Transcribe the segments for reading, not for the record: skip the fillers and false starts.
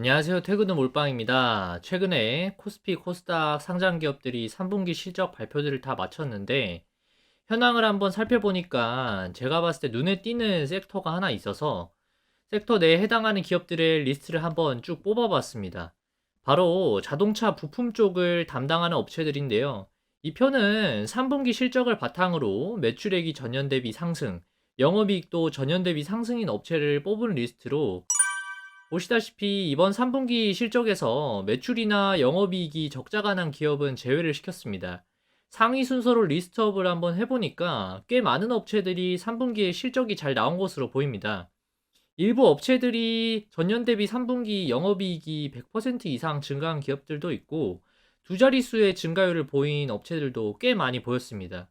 안녕하세요. 퇴근후 몰빵입니다. 최근에 코스피, 코스닥 상장 기업들이 3분기 실적 발표들을 다 마쳤는데 현황을 한번 살펴보니까 제가 봤을 때 눈에 띄는 섹터가 하나 있어서 섹터 내에 해당하는 기업들의 리스트를 한번 쭉 뽑아봤습니다. 바로 자동차 부품 쪽을 담당하는 업체들인데요. 이 표는 3분기 실적을 바탕으로 매출액이 전년 대비 상승, 영업이익도 전년 대비 상승인 업체를 뽑은 리스트로 보시다시피 이번 3분기 실적에서 매출이나 영업이익이 적자가 난 기업은 제외를 시켰습니다. 상위 순서로 리스트업을 한번 해보니까 꽤 많은 업체들이 3분기에 실적이 잘 나온 것으로 보입니다. 일부 업체들이 전년 대비 3분기 영업이익이 100% 이상 증가한 기업들도 있고 두 자릿수의 증가율을 보인 업체들도 꽤 많이 보였습니다.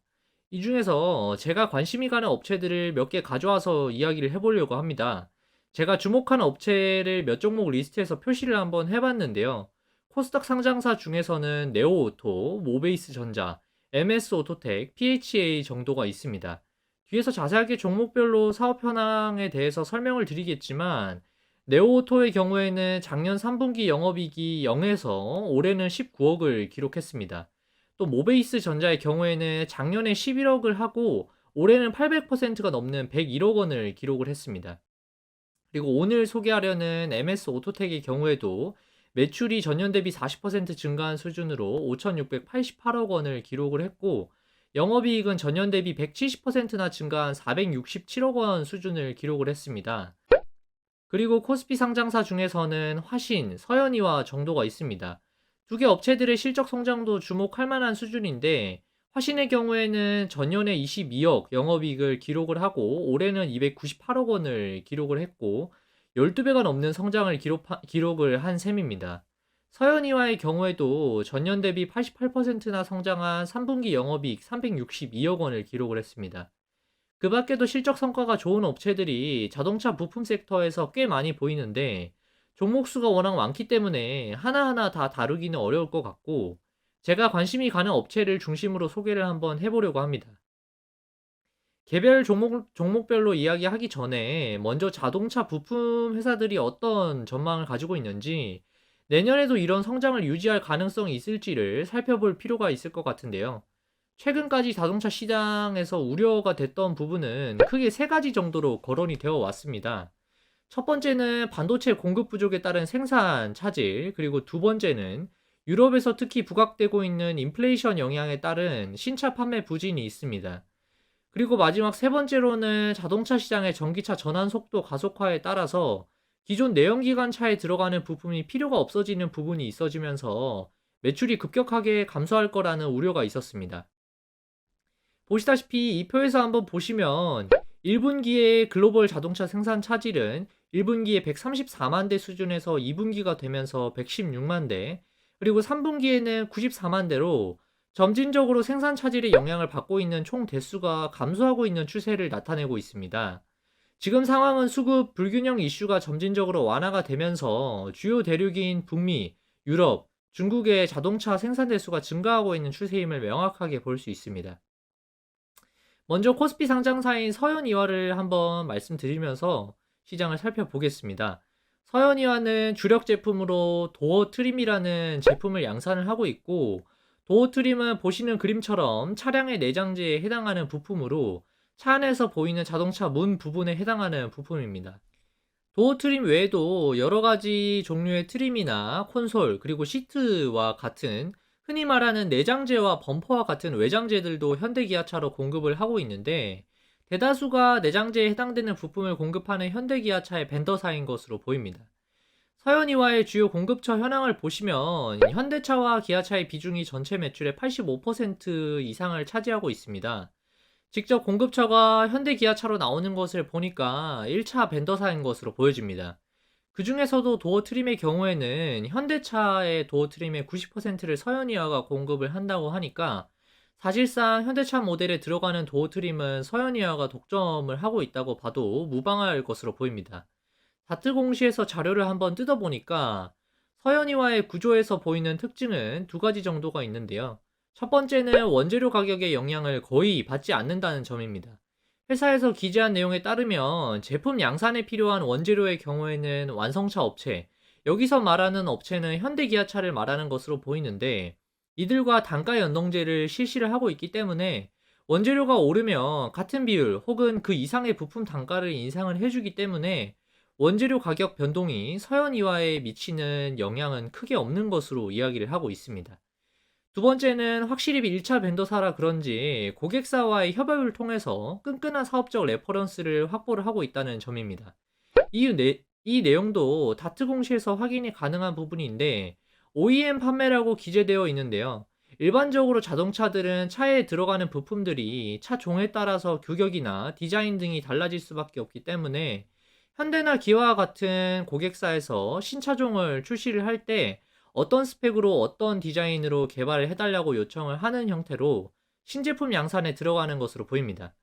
이 중에서 제가 관심이 가는 업체들을 몇 개 가져와서 이야기를 해보려고 합니다. 제가 주목하는 업체를 몇 종목 리스트에서 표시를 한번 해봤는데요. 코스닥 상장사 중에서는 네오오토, 모베이스전자, MS오토텍, PHA 정도가 있습니다. 뒤에서 자세하게 종목별로 사업 현황에 대해서 설명을 드리겠지만 네오오토의 경우에는 작년 3분기 영업이익이 0에서 올해는 19억을 기록했습니다. 또 모베이스 전자의 경우에는 작년에 11억을 하고 올해는 800%가 넘는 101억 원을 기록을 했습니다. 그리고 오늘 소개하려는 MS 오토텍의 경우에도 매출이 전년 대비 40% 증가한 수준으로 5,688억 원을 기록을 했고 영업이익은 전년 대비 170%나 증가한 467억 원 수준을 기록을 했습니다. 그리고 코스피 상장사 중에서는 화신, 서현이와 정도가 있습니다. 두 개 업체들의 실적 성장도 주목할 만한 수준인데 화신의 경우에는 전년에 22억 영업이익을 기록을 하고 올해는 298억 원을 기록을 했고 12배가 넘는 성장을 기록을 한 셈입니다. 서현이와의 경우에도 전년 대비 88%나 성장한 3분기 영업이익 362억 원을 기록을 했습니다. 그 밖에도 실적 성과가 좋은 업체들이 자동차 부품 섹터에서 꽤 많이 보이는데 종목 수가 워낙 많기 때문에 하나하나 다 다루기는 어려울 것 같고 제가 관심이 가는 업체를 중심으로 소개를 한번 해보려고 합니다. 개별 종목별로 이야기하기 전에 먼저 자동차 부품 회사들이 어떤 전망을 가지고 있는지 내년에도 이런 성장을 유지할 가능성이 있을지를 살펴볼 필요가 있을 것 같은데요. 최근까지 자동차 시장에서 우려가 됐던 부분은 크게 세 가지 정도로 거론이 되어 왔습니다. 첫 번째는 반도체 공급 부족에 따른 생산 차질, 그리고 두 번째는 유럽에서 특히 부각되고 있는 인플레이션 영향에 따른 신차 판매 부진이 있습니다. 그리고 마지막 세 번째로는 자동차 시장의 전기차 전환 속도 가속화에 따라서 기존 내연기관 차에 들어가는 부품이 필요가 없어지는 부분이 있어지면서 매출이 급격하게 감소할 거라는 우려가 있었습니다. 보시다시피 이 표에서 한번 보시면 1분기의 글로벌 자동차 생산 차질은 1분기에 134만 대 수준에서 2분기가 되면서 116만 대, 그리고 3분기에는 94만 대로 점진적으로 생산 차질의 영향을 받고 있는 총 대수가 감소하고 있는 추세를 나타내고 있습니다. 지금 상황은 수급 불균형 이슈가 점진적으로 완화가 되면서 주요 대륙인 북미, 유럽, 중국의 자동차 생산 대수가 증가하고 있는 추세임을 명확하게 볼 수 있습니다. 먼저 코스피 상장사인 서현이화를 한번 말씀드리면서 시장을 살펴보겠습니다. 서현이화는 주력 제품으로 도어 트림이라는 제품을 양산을 하고 있고, 도어 트림은 보시는 그림처럼 차량의 내장재에 해당하는 부품으로 차 안에서 보이는 자동차 문 부분에 해당하는 부품입니다. 도어 트림 외에도 여러 가지 종류의 트림이나 콘솔, 그리고 시트와 같은 흔히 말하는 내장재와 범퍼와 같은 외장재들도 현대기아차로 공급을 하고 있는데 대다수가 내장재에 해당되는 부품을 공급하는 현대기아차의 벤더사인 것으로 보입니다. 서현이와의 주요 공급처 현황을 보시면 현대차와 기아차의 비중이 전체 매출의 85% 이상을 차지하고 있습니다. 직접 공급처가 현대 기아차로 나오는 것을 보니까 1차 벤더사인 것으로 보여집니다. 그 중에서도 도어 트림의 경우에는 현대차의 도어 트림의 90%를 서현이아가 공급을 한다고 하니까 사실상 현대차 모델에 들어가는 도어 트림은 서현이아가 독점을 하고 있다고 봐도 무방할 것으로 보입니다. 다트 공시에서 자료를 한번 뜯어보니까 서현이와의 구조에서 보이는 특징은 두 가지 정도가 있는데요. 첫 번째는 원재료 가격의 영향을 거의 받지 않는다는 점입니다. 회사에서 기재한 내용에 따르면 제품 양산에 필요한 원재료의 경우에는 완성차 업체, 여기서 말하는 업체는 현대기아차를 말하는 것으로 보이는데, 이들과 단가 연동제를 실시를 하고 있기 때문에 원재료가 오르면 같은 비율 혹은 그 이상의 부품 단가를 인상을 해주기 때문에 원재료 가격 변동이 서현이와에 미치는 영향은 크게 없는 것으로 이야기를 하고 있습니다. 두 번째는 확실히 1차 벤더사라 그런지 고객사와의 협업을 통해서 끈끈한 사업적 레퍼런스를 확보를 하고 있다는 점입니다. 이 내용도 다트 공시에서 확인이 가능한 부분인데, OEM 판매라고 기재되어 있는데요. 일반적으로 자동차들은 차에 들어가는 부품들이 차 종에 따라서 규격이나 디자인 등이 달라질 수밖에 없기 때문에 현대나 기아와 같은 고객사에서 신차종을 출시를 할 때 어떤 스펙으로 어떤 디자인으로 개발을 해달라고 요청을 하는 형태로 신제품 양산에 들어가는 것으로 보입니다.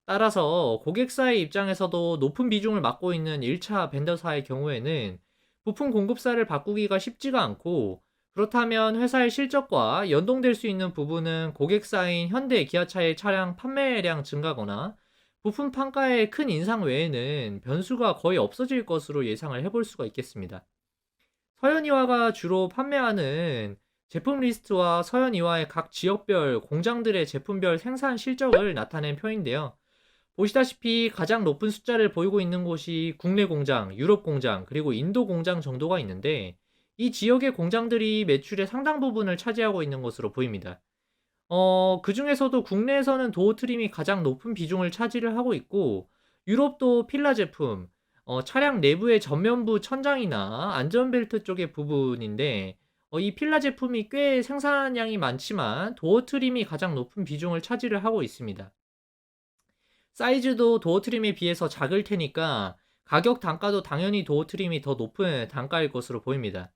따라서 고객사의 입장에서도 높은 비중을 맡고 있는 1차 벤더사의 경우에는 부품 공급사를 바꾸기가 쉽지가 않고, 그렇다면 회사의 실적과 연동될 수 있는 부분은 고객사인 현대, 기아차의 차량 판매량 증가거나 부품 판가의 큰 인상 외에는 변수가 거의 없어질 것으로 예상을 해볼 수가 있겠습니다. 서현이화가 주로 판매하는 제품 리스트와 서현이화의 각 지역별 공장들의 제품별 생산 실적을 나타낸 표인데요. 보시다시피 가장 높은 숫자를 보이고 있는 곳이 국내 공장, 유럽 공장, 그리고 인도 공장 정도가 있는데, 이 지역의 공장들이 매출의 상당 부분을 차지하고 있는 것으로 보입니다. 그 중에서도 국내에서는 도어 트림이 가장 높은 비중을 차지를 하고 있고, 유럽도 필라 제품, 차량 내부의 전면부 천장이나 안전벨트 쪽의 부분인데, 이 필라 제품이 꽤 생산량이 많지만 도어 트림이 가장 높은 비중을 차지를 하고 있습니다. 사이즈도 도어 트림에 비해서 작을 테니까 가격 단가도 당연히 도어 트림이 더 높은 단가일 것으로 보입니다.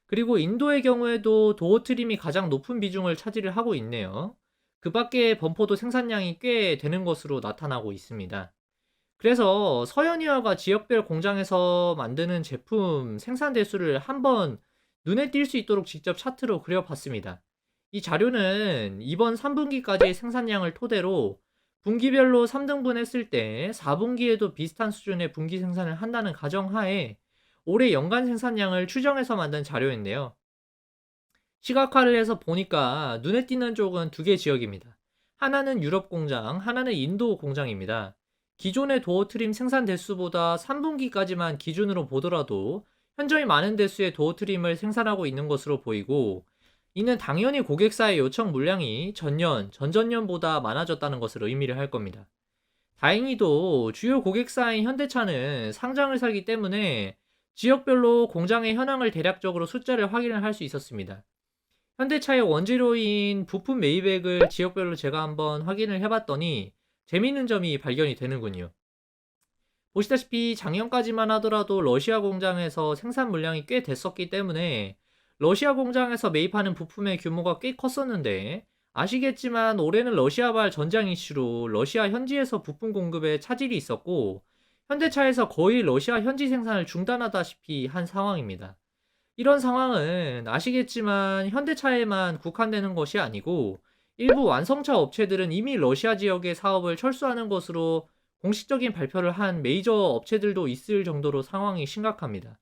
그리고 인도의 경우에도 도어 트림이 가장 높은 비중을 차지를 하고 있네요. 그 밖에 범퍼도 생산량이 꽤 되는 것으로 나타나고 있습니다. 그래서 서현이화가 지역별 공장에서 만드는 제품 생산 대수를 한번 눈에 띌 수 있도록 직접 차트로 그려봤습니다. 이 자료는 이번 3분기까지의 생산량을 토대로 분기별로 3등분 했을 때 4분기에도 비슷한 수준의 분기 생산을 한다는 가정하에 올해 연간 생산량을 추정해서 만든 자료인데요. 시각화를 해서 보니까 눈에 띄는 쪽은 두 개 지역입니다. 하나는 유럽 공장, 하나는 인도 공장입니다. 기존의 도어 트림 생산 대수보다 3분기까지만 기준으로 보더라도 현저히 많은 대수의 도어 트림을 생산하고 있는 것으로 보이고, 이는 당연히 고객사의 요청 물량이 전년, 전전년보다 많아졌다는 것을 의미를 할 겁니다. 다행히도 주요 고객사인 현대차는 상장을 사기 때문에 지역별로 공장의 현황을 대략적으로 숫자를 확인을 할 수 있었습니다. 현대차의 원재료인 부품 매입액을 지역별로 제가 한번 확인을 해봤더니 재미있는 점이 발견이 되는군요. 보시다시피 작년까지만 하더라도 러시아 공장에서 생산 물량이 꽤 됐었기 때문에 러시아 공장에서 매입하는 부품의 규모가 꽤 컸었는데, 아시겠지만 올해는 러시아발 전장 이슈로 러시아 현지에서 부품 공급에 차질이 있었고, 현대차에서 거의 러시아 현지 생산을 중단하다시피 한 상황입니다. 이런 상황은 아시겠지만 현대차에만 국한되는 것이 아니고, 일부 완성차 업체들은 이미 러시아 지역의 사업을 철수하는 것으로 공식적인 발표를 한 메이저 업체들도 있을 정도로 상황이 심각합니다.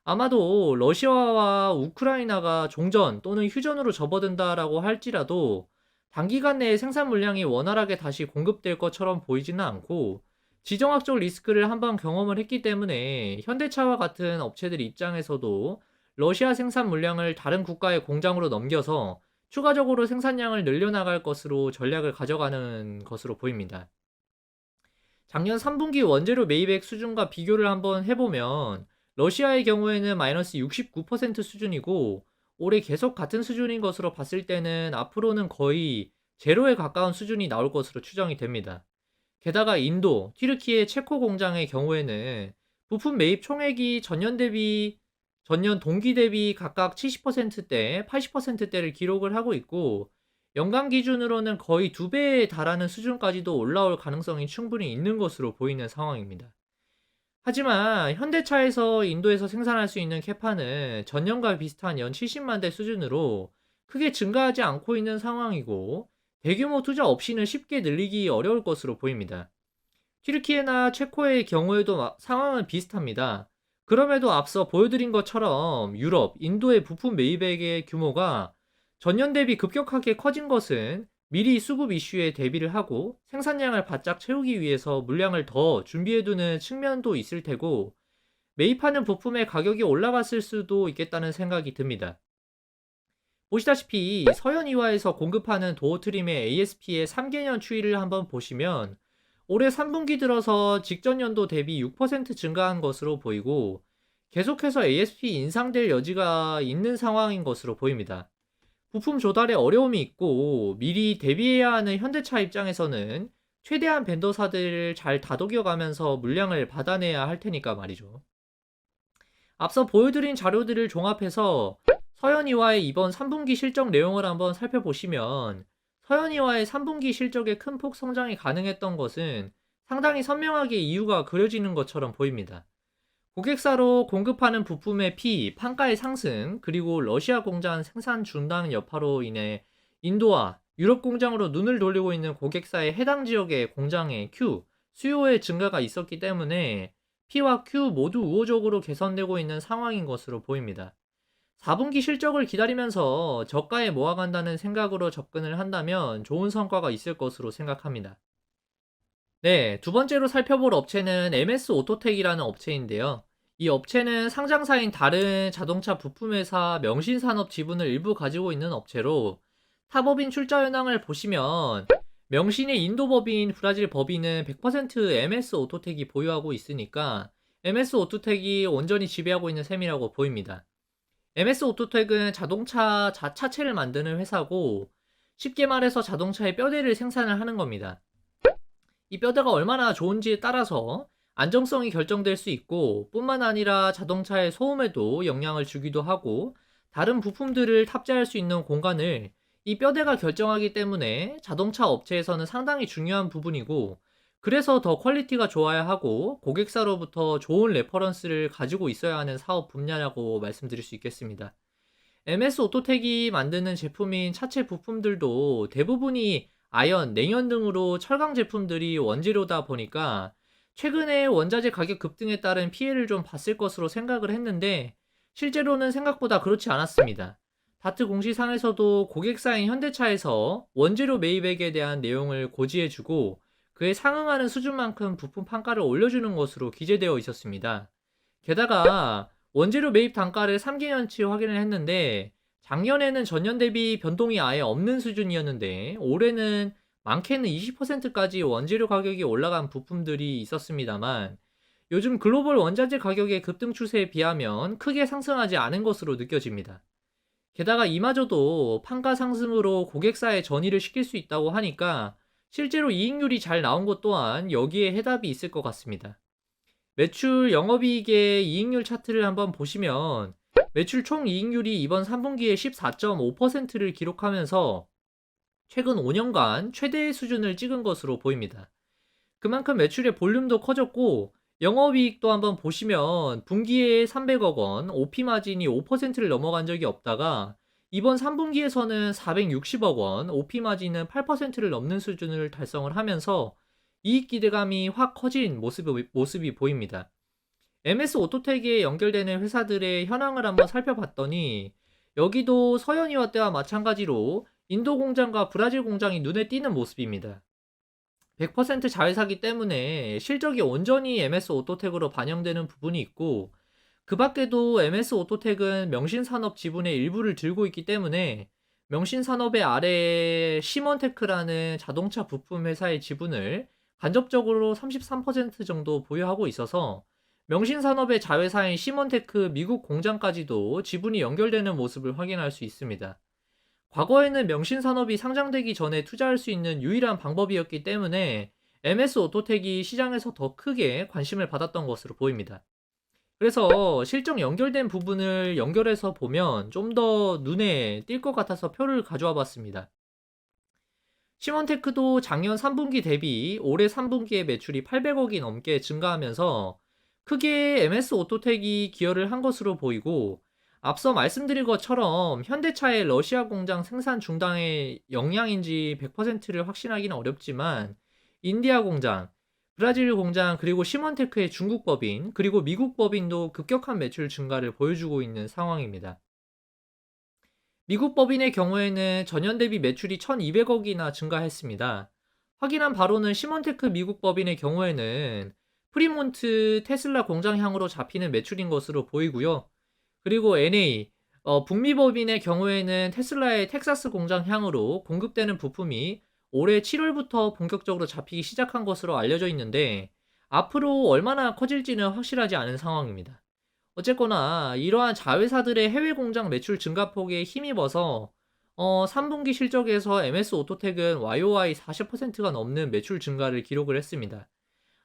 아마도 러시아와 우크라이나가 종전 또는 휴전으로 접어든다라고 할지라도 단기간 내에 생산 물량이 원활하게 다시 공급될 것처럼 보이지는 않고, 지정학적 리스크를 한번 경험을 했기 때문에 현대차와 같은 업체들 입장에서도 러시아 생산 물량을 다른 국가의 공장으로 넘겨서 추가적으로 생산량을 늘려나갈 것으로 전략을 가져가는 것으로 보입니다. 작년 3분기 원재료 매입액 수준과 비교를 한번 해보면 러시아의 경우에는 마이너스 69% 수준이고, 올해 계속 같은 수준인 것으로 봤을 때는 앞으로는 거의 제로에 가까운 수준이 나올 것으로 추정이 됩니다. 게다가 인도, 튀르키예 체코 공장의 경우에는 부품 매입 총액이 전년 동기 대비 각각 70%대, 80%대를 기록을 하고 있고, 연간 기준으로는 거의 2배에 달하는 수준까지도 올라올 가능성이 충분히 있는 것으로 보이는 상황입니다. 하지만 현대차에서 인도에서 생산할 수 있는 캐파는 전년과 비슷한 연 70만 대 수준으로 크게 증가하지 않고 있는 상황이고, 대규모 투자 없이는 쉽게 늘리기 어려울 것으로 보입니다. 튀르키예나 체코의 경우에도 상황은 비슷합니다. 그럼에도 앞서 보여드린 것처럼 유럽, 인도의 부품 매입액의 규모가 전년 대비 급격하게 커진 것은 미리 수급 이슈에 대비를 하고 생산량을 바짝 채우기 위해서 물량을 더 준비해두는 측면도 있을 테고, 매입하는 부품의 가격이 올라갔을 수도 있겠다는 생각이 듭니다. 보시다시피 서현이화에서 공급하는 도어 트림의 ASP의 3개년 추이를 한번 보시면 올해 3분기 들어서 직전 연도 대비 6% 증가한 것으로 보이고, 계속해서 ASP 인상될 여지가 있는 상황인 것으로 보입니다. 부품 조달에 어려움이 있고 미리 대비해야 하는 현대차 입장에서는 최대한 벤더사들을 잘 다독여가면서 물량을 받아내야 할 테니까 말이죠. 앞서 보여드린 자료들을 종합해서 서현이와의 이번 3분기 실적 내용을 한번 살펴보시면, 서현이와의 3분기 실적의 큰 폭 성장이 가능했던 것은 상당히 선명하게 이유가 그려지는 것처럼 보입니다. 고객사로 공급하는 부품의 판가의 상승, 그리고 러시아 공장 생산 중단 여파로 인해 인도와 유럽 공장으로 눈을 돌리고 있는 고객사의 해당 지역의 공장의 수요의 증가가 있었기 때문에 P와 Q 모두 우호적으로 개선되고 있는 상황인 것으로 보입니다. 4분기 실적을 기다리면서 저가에 모아간다는 생각으로 접근을 한다면 좋은 성과가 있을 것으로 생각합니다. 네, 두 번째로 살펴볼 업체는 MS 오토텍이라는 업체인데요. 이 업체는 상장사인 다른 자동차 부품회사 명신산업 지분을 일부 가지고 있는 업체로, 타법인 출자 현황을 보시면 명신의 인도 법인, 브라질 법인은 100% MS 오토텍이 보유하고 있으니까 MS 오토텍이 온전히 지배하고 있는 셈이라고 보입니다. MS 오토텍은 자동차 자차체를 만드는 회사고, 쉽게 말해서 자동차의 뼈대를 생산을 하는 겁니다. 이 뼈대가 얼마나 좋은지에 따라서 안정성이 결정될 수 있고, 뿐만 아니라 자동차의 소음에도 영향을 주기도 하고, 다른 부품들을 탑재할 수 있는 공간을 이 뼈대가 결정하기 때문에 자동차 업체에서는 상당히 중요한 부분이고, 그래서 더 퀄리티가 좋아야 하고 고객사로부터 좋은 레퍼런스를 가지고 있어야 하는 사업 분야라고 말씀드릴 수 있겠습니다. MS 오토텍이 만드는 제품인 차체 부품들도 대부분이 아연, 냉연 등으로 철강 제품들이 원재료다 보니까 최근에 원자재 가격 급등에 따른 피해를 좀 봤을 것으로 생각을 했는데, 실제로는 생각보다 그렇지 않았습니다. 다트 공시상에서도 고객사인 현대차에서 원재료 매입액에 대한 내용을 고지해주고 그에 상응하는 수준만큼 부품 판가를 올려주는 것으로 기재되어 있었습니다. 게다가 원재료 매입 단가를 3개년치 확인을 했는데, 작년에는 전년 대비 변동이 아예 없는 수준이었는데 올해는 많게는 20%까지 원재료 가격이 올라간 부품들이 있었습니다만, 요즘 글로벌 원자재 가격의 급등 추세에 비하면 크게 상승하지 않은 것으로 느껴집니다. 게다가 이마저도 판가 상승으로 고객사의 전이를 시킬 수 있다고 하니까 실제로 이익률이 잘 나온 것 또한 여기에 해답이 있을 것 같습니다. 매출 영업이익의 이익률 차트를 한번 보시면 매출 총 이익률이 이번 3분기에 14.5%를 기록하면서 최근 5년간 최대의 수준을 찍은 것으로 보입니다. 그만큼 매출의 볼륨도 커졌고, 영업이익도 한번 보시면 분기에 300억 원, OP 마진이 5%를 넘어간 적이 없다가 이번 3분기에서는 460억 원, OP 마진은 8%를 넘는 수준을 달성을 하면서 이익 기대감이 확 커진 모습이 보입니다. MS 오토텍에 연결되는 회사들의 현황을 한번 살펴봤더니 여기도 서현이와 때와 마찬가지로 인도 공장과 브라질 공장이 눈에 띄는 모습입니다. 100% 자회사기 때문에 실적이 온전히 MS 오토텍으로 반영되는 부분이 있고, 그 밖에도 MS 오토텍은 명신산업 지분의 일부를 들고 있기 때문에 명신산업의 아래에 시몬테크라는 자동차 부품 회사의 지분을 간접적으로 33% 정도 보유하고 있어서 명신산업의 자회사인 시몬테크 미국 공장까지도 지분이 연결되는 모습을 확인할 수 있습니다. 과거에는 명신산업이 상장되기 전에 투자할 수 있는 유일한 방법이었기 때문에 MS 오토텍이 시장에서 더 크게 관심을 받았던 것으로 보입니다. 그래서 실적 연결된 부분을 연결해서 보면 좀 더 눈에 띌 것 같아서 표를 가져와 봤습니다. 시몬테크도 작년 3분기 대비 올해 3분기에 매출이 800억이 넘게 증가하면서 크게 MS 오토텍이 기여를 한 것으로 보이고, 앞서 말씀드린 것처럼 현대차의 러시아 공장 생산 중단의 영향인지 100%를 확신하기는 어렵지만 인디아 공장, 브라질 공장 그리고 시몬테크의 중국 법인 그리고 미국 법인도 급격한 매출 증가를 보여주고 있는 상황입니다. 미국 법인의 경우에는 전년 대비 매출이 1,200억이나 증가했습니다. 확인한 바로는 시몬테크 미국 법인의 경우에는 프리몬트 테슬라 공장향으로 잡히는 매출인 것으로 보이고요. 그리고 NA 북미 법인의 경우에는 테슬라의 텍사스 공장향으로 공급되는 부품이 올해 7월부터 본격적으로 잡히기 시작한 것으로 알려져 있는데 앞으로 얼마나 커질지는 확실하지 않은 상황입니다. 어쨌거나 이러한 자회사들의 해외 공장 매출 증가폭에 힘입어서 3분기 실적에서 MS 오토텍은 YOY 40%가 넘는 매출 증가를 기록을 했습니다.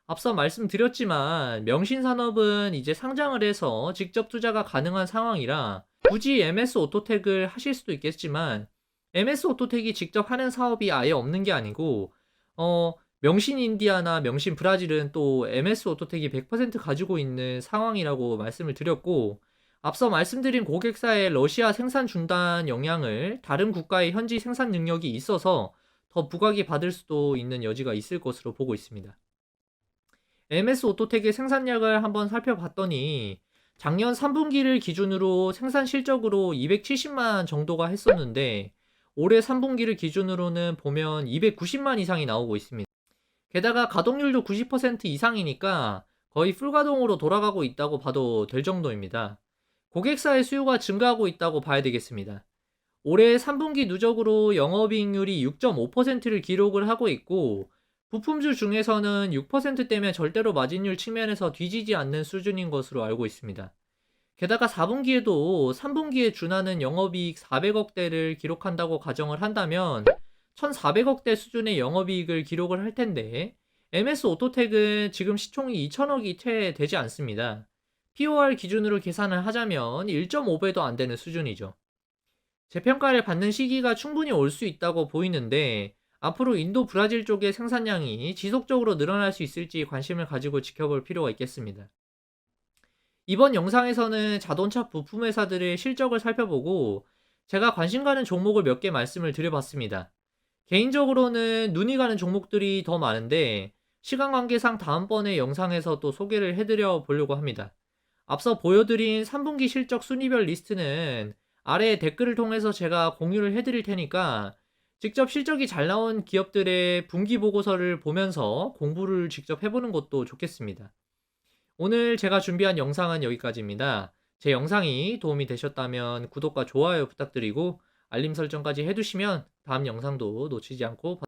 앞서 말씀드렸지만 명신산업은 이제 상장을 해서 직접 투자가 가능한 상황이라 굳이 MS 오토텍을 하실 수도 있겠지만 MS 오토텍이 직접 하는 사업이 아예 없는 게 아니고 명신 인디아나 명신 브라질은 또 MS 오토텍이 100% 가지고 있는 상황이라고 말씀을 드렸고 앞서 말씀드린 고객사의 러시아 생산 중단 영향을 다른 국가의 현지 생산 능력이 있어서 더 부각이 받을 수도 있는 여지가 있을 것으로 보고 있습니다. MS 오토텍의 생산량을 한번 살펴봤더니 작년 3분기를 기준으로 생산 실적으로 270만 정도가 했었는데 올해 3분기를 기준으로는 보면 290만 이상이 나오고 있습니다. 게다가 가동률도 90% 이상이니까 거의 풀가동으로 돌아가고 있다고 봐도 될 정도입니다. 고객사의 수요가 증가하고 있다고 봐야 되겠습니다. 올해 3분기 누적으로 영업이익률이 6.5%를 기록을 하고 있고 부품주 중에서는 6%대면 절대로 마진율 측면에서 뒤지지 않는 수준인 것으로 알고 있습니다. 게다가 4분기에도 3분기에 준하는 영업이익 400억대를 기록한다고 가정을 한다면 1,400억대 수준의 영업이익을 기록을 할 텐데 MS 오토텍은 지금 시총이 2,000억이 채 되지 않습니다. POR 기준으로 계산을 하자면 1.5배도 안 되는 수준이죠. 재평가를 받는 시기가 충분히 올 수 있다고 보이는데 앞으로 인도 브라질 쪽의 생산량이 지속적으로 늘어날 수 있을지 관심을 가지고 지켜볼 필요가 있겠습니다. 이번 영상에서는 자동차 부품 회사들의 실적을 살펴보고 제가 관심 가는 종목을 몇 개 말씀을 드려봤습니다. 개인적으로는 눈이 가는 종목들이 더 많은데 시간 관계상 다음번에 영상에서 또 소개를 해드려 보려고 합니다. 앞서 보여드린 3분기 실적 순위별 리스트는 아래 댓글을 통해서 제가 공유를 해드릴 테니까 직접 실적이 잘 나온 기업들의 분기 보고서를 보면서 공부를 직접 해보는 것도 좋겠습니다. 오늘 제가 준비한 영상은 여기까지입니다. 제 영상이 도움이 되셨다면 구독과 좋아요 부탁드리고 알림 설정까지 해두시면 다음 영상도 놓치지 않고